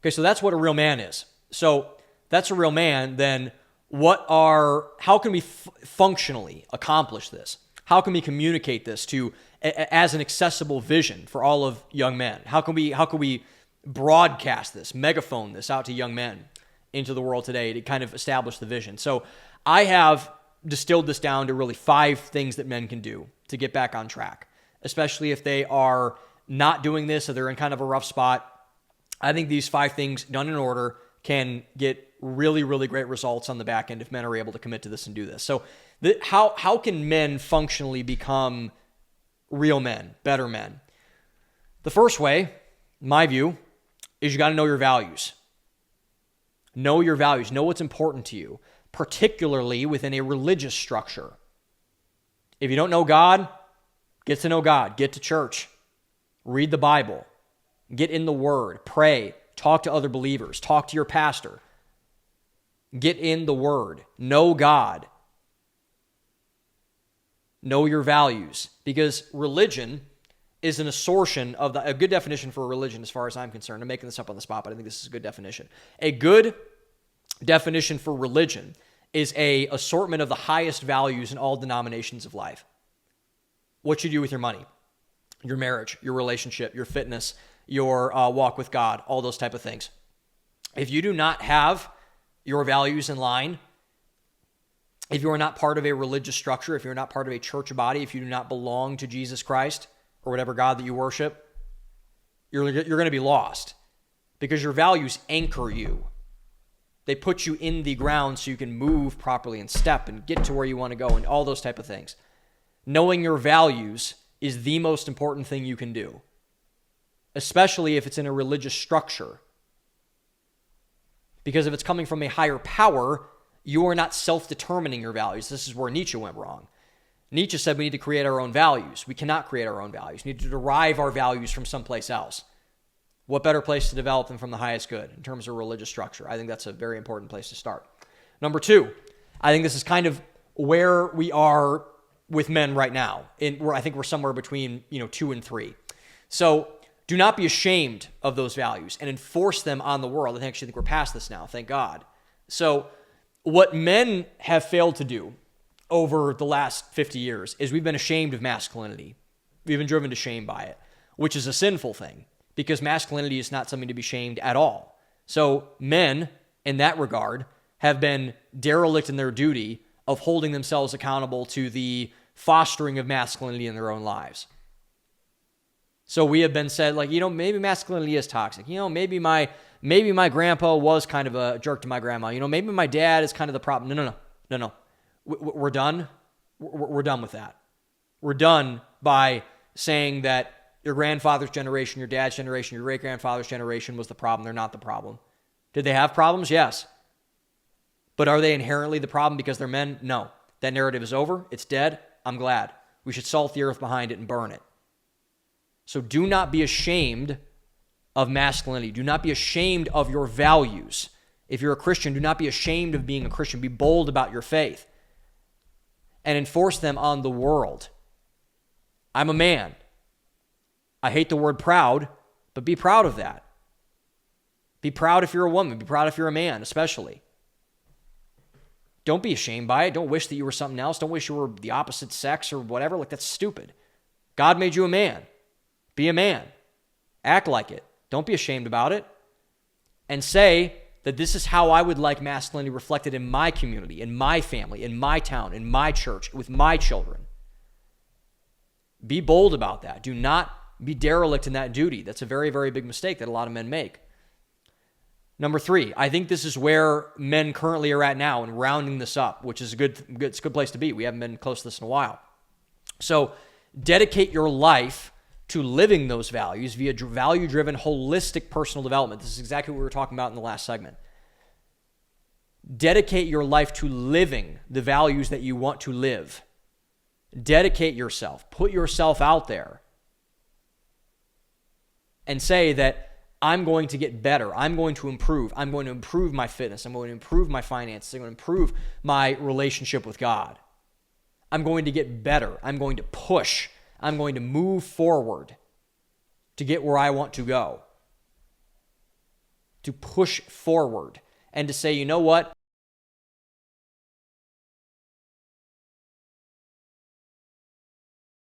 Okay, so that's what a real man is. So that's a real man, then how can we functionally accomplish this? How can we communicate this as an accessible vision for all of young men? How can we broadcast this, megaphone this out to young men into the world today to kind of establish the vision? So I have distilled this down to really 5 things that men can do to get back on track, especially if they are not doing this or they're in kind of a rough spot. I think these 5 things done in order can get really, really great results on the back end if men are able to commit to this and do this. So how can men functionally become real men, better men? The first way, in my view, is you got to know your values. Know your values. Know what's important to you, particularly within a religious structure. If you don't know God, get to know God. Get to church. Read the Bible. Get in the Word. Pray. Talk to other believers. Talk to your pastor. Get in the Word. Know God. Know your values. Because religion is an assertion of a good definition for a religion as far as I'm concerned. I'm making this up on the spot, but I think this is a good definition. A good definition for religion is a assortment of the highest values in all denominations of life. What you do with your money, your marriage, your relationship, your fitness, your walk with God, all those type of things. If you do not have your values in line, if you are not part of a religious structure, if you're not part of a church body, if you do not belong to Jesus Christ or whatever God that you worship, you're going to be lost because your values anchor you. They put you in the ground so you can move properly and step and get to where you want to go and all those type of things. Knowing your values is the most important thing you can do, especially if it's in a religious structure. Because if it's coming from a higher power, you are not self-determining your values. This is where Nietzsche went wrong. Nietzsche said we need to create our own values. We cannot create our own values. We need to derive our values from someplace else. What better place to develop them from the highest good in terms of religious structure? I think that's a very important place to start. Number 2, I think this is kind of where we are with men right now. I think we're somewhere between 2 and 3. So do not be ashamed of those values and enforce them on the world. I actually think we're past this now, thank God. So what men have failed to do over the last 50 years is we've been ashamed of masculinity. We've been driven to shame by it, which is a sinful thing because masculinity is not something to be shamed at all. So men, in that regard, have been derelict in their duty of holding themselves accountable to the fostering of masculinity in their own lives. So we have been said, maybe masculinity is toxic. Maybe my grandpa was kind of a jerk to my grandma. Maybe my dad is kind of the problem. No. We're done. We're done with that. We're done by saying that your grandfather's generation, your dad's generation, your great-grandfather's generation was the problem. They're not the problem. Did they have problems? Yes. But are they inherently the problem because they're men? No. That narrative is over. It's dead. I'm glad. We should salt the earth behind it and burn it. So do not be ashamed of masculinity. Do not be ashamed of your values. If you're a Christian, do not be ashamed of being a Christian. Be bold about your faith and enforce them on the world. I'm a man. I hate the word proud, but be proud of that. Be proud if you're a woman. Be proud if you're a man, especially. Don't be ashamed by it. Don't wish that you were something else. Don't wish you were the opposite sex or whatever. That's stupid. God made you a man. Be a man. Act like it. Don't be ashamed about it. And say that this is how I would like masculinity reflected in my community, in my family, in my town, in my church, with my children. Be bold about that. Do not be derelict in that duty. That's a very, very big mistake that a lot of men make. Number 3, I think this is where men currently are at now and rounding this up, which is it's a good place to be. We haven't been close to this in a while. So dedicate your life to living those values via value-driven, holistic personal development. This is exactly what we were talking about in the last segment. Dedicate your life to living the values that you want to live. Dedicate yourself. Put yourself out there. And say that I'm going to get better. I'm going to improve. I'm going to improve my fitness. I'm going to improve my finances. I'm going to improve my relationship with God. I'm going to get better. I'm going to push. I'm going to move forward to get where I want to go. to push forward and to say, you know what?